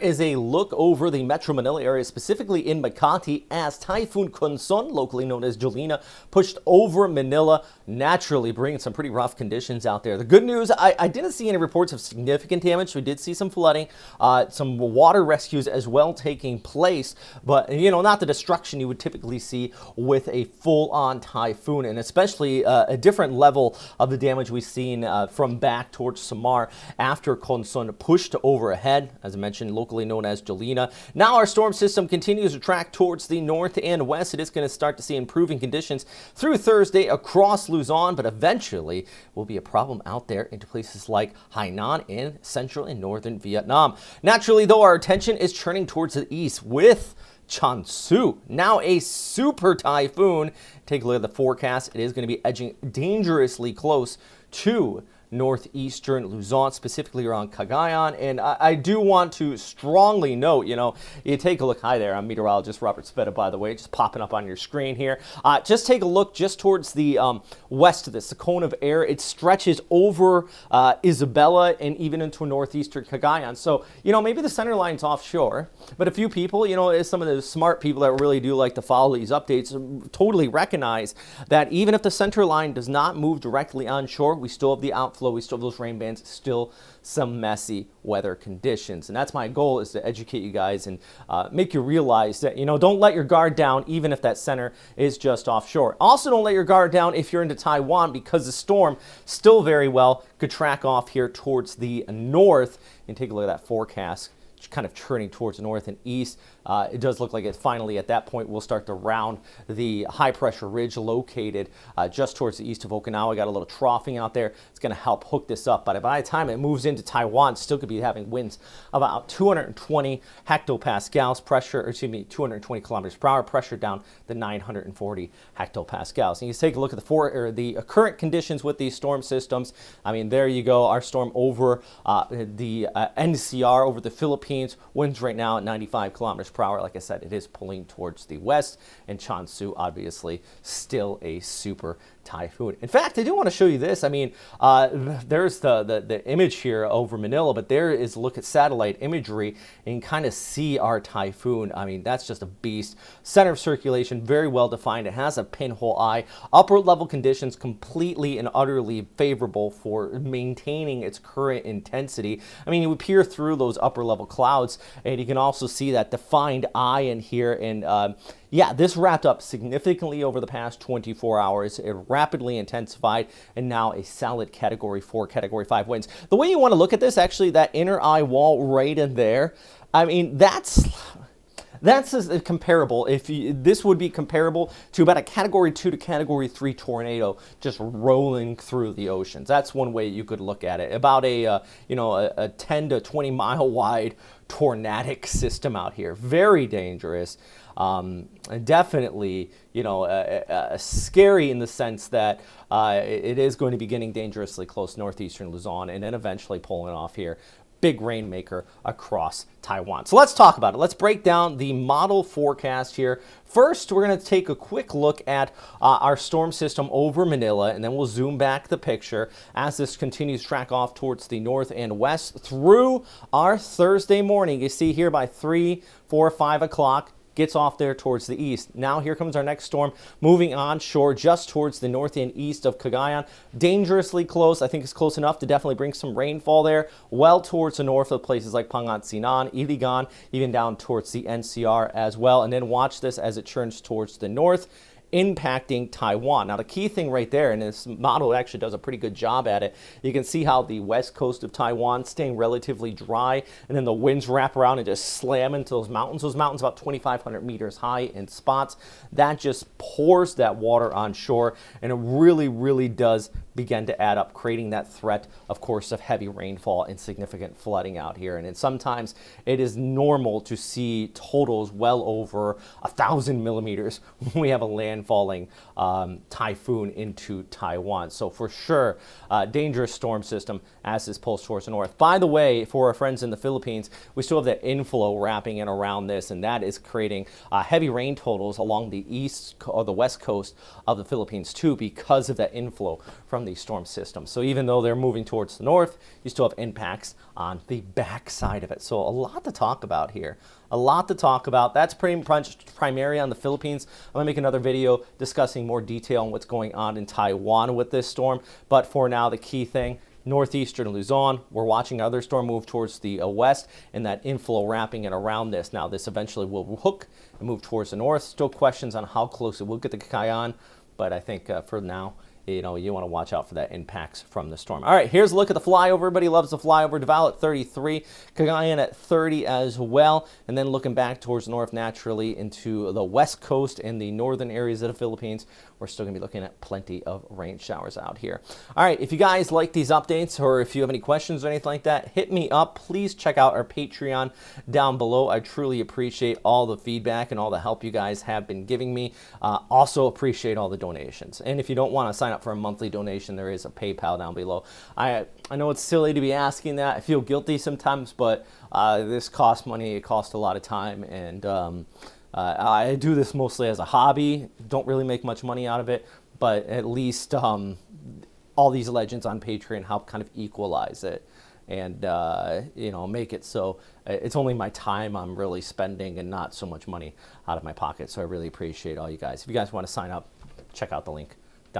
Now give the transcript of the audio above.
Is a look over the Metro Manila area, specifically in Makati, as Typhoon Conson, locally known as Jolina, pushed over Manila, naturally bringing some pretty rough conditions out there. The good news, I didn't see any reports of significant damage. We did see some flooding, some water rescues as well taking place, but not the destruction you would typically see with a full-on typhoon, and especially a different level of the damage we've seen from back towards Samar after Conson pushed overhead, as I mentioned, locally known as Jolina. Now our storm system continues to track towards the north and west. It is going to start to see improving conditions through Thursday across Luzon, but eventually will be a problem out there into places like Hainan in central and northern Vietnam. Naturally, though, our attention is turning towards the east with Chanthu, now a super typhoon. Take a look at the forecast. It is going to be edging dangerously close to northeastern Luzon, specifically around Cagayan. And I do want to strongly note, you take a look. Hi there, I'm meteorologist Robert Speta, by the way, just popping up on your screen here. Just take a look just towards the west of this, the cone of air. It stretches over Isabela and even into northeastern Cagayan. So, maybe the center line's offshore, but a few people, some of the smart people that really do like to follow these updates totally recognize that even if the center line does not move directly onshore, we still have the outflow, we still have those rain bands, still some messy weather conditions. And that's my goal, is to educate you guys and make you realize that, don't let your guard down even if that center is just offshore. Also, don't let your guard down if you're into Taiwan, because the storm still very well could track off here towards the north. And take a look at that forecast, kind of turning towards the north and east. It does look like it finally at that point will start to round the high pressure ridge located just towards the east of Okinawa. Got a little troughing out there. It's going to help hook this up, but by the time it moves into Taiwan, still could be having winds about 220 hectopascals pressure, or excuse me, 220 kilometers per hour, pressure down to 940 hectopascals. And you take a look at the current conditions with these storm systems. I mean, there you go. Our storm over the NCR, over the Philippines, winds right now at 95 kilometers per hour. Like I said, it is pulling towards the west, and Chanthu obviously still a super typhoon. In fact, I do want to show you this. I mean, there's the image here over Manila, but there is a look at satellite imagery and kind of see our typhoon. I mean, that's just a beast. Center of circulation, very well defined. It has a pinhole eye. Upper level conditions completely and utterly favorable for maintaining its current intensity. I mean, you would peer through those upper level clouds, and you can also see that defined eye in here. And yeah, this wrapped up significantly over the past 24 hours. It rapidly intensified, and now a solid Category 4, Category 5 winds. The way you want to look at this, actually, that inner eye wall right in there, I mean, that's comparable. This would be comparable to about a Category 2 to Category 3 tornado just rolling through the oceans. That's one way you could look at it. About a 10 to 20 mile wide tornadic system out here. Very dangerous. Definitely, scary in the sense that it is going to be getting dangerously close northeastern Luzon, and then eventually pulling off here. Big rainmaker across Taiwan. So let's talk about it. Let's break down the model forecast here. First, we're going to take a quick look at our storm system over Manila, and then we'll zoom back the picture as this continues to track off towards the north and west through our Thursday morning. You see here by 3, 4, 5 o'clock, gets off there towards the east. Now here comes our next storm, moving onshore just towards the north and east of Cagayan. Dangerously close. I think it's close enough to definitely bring some rainfall there, well towards the north of places like Pangasinan, Iligan, even down towards the NCR as well. And then watch this as it turns towards the north, impacting Taiwan. Now, the key thing right there, and this model actually does a pretty good job at it, you can see how the west coast of Taiwan staying relatively dry, and then the winds wrap around and just slam into those mountains. Those mountains about 2,500 meters high in spots. That just pours that water on shore, and it really, really does begin to add up, creating that threat, of course, of heavy rainfall and significant flooding out here. And then sometimes it is normal to see totals well over 1,000 millimeters when we have a landfalling typhoon into Taiwan. So for sure, dangerous storm system as this pulls towards the north. By the way, for our friends in the Philippines, we still have that inflow wrapping in around this, and that is creating heavy rain totals along the east or the west coast of the Philippines too, because of that inflow from the storm system. So even though they're moving towards the north, you still have impacts on the back side of it. So a lot to talk about here. A lot to talk about. That's pretty much primary on the Philippines. I'm going to make another video discussing more detail on what's going on in Taiwan with this storm. But for now, the key thing, northeastern Luzon, we're watching another storm move towards the west and that inflow wrapping it around this. Now, this eventually will hook and move towards the north. Still questions on how close it will get to Cagayan, but I think for now, you want to watch out for that impacts from the storm. All right, here's a look at the flyover. Everybody loves the flyover. Davao at 33, Cagayan at 30 as well. And then looking back towards the north naturally into the west coast and the northern areas of the Philippines, we're still going to be looking at plenty of rain showers out here. All right, if you guys like these updates or if you have any questions or anything like that, hit me up. Please check out our Patreon down below. I truly appreciate all the feedback and all the help you guys have been giving me. Also appreciate all the donations. And if you don't want to sign up for a monthly donation, there is a PayPal down below. I know it's silly to be asking that. I feel guilty sometimes, but this costs money. It costs a lot of time, and I do this mostly as a hobby. Don't really make much money out of it, but at least all these legends on Patreon help kind of equalize it and make it so it's only my time I'm really spending and not so much money out of my pocket. So I really appreciate all you guys. If you guys want to sign up, check out the link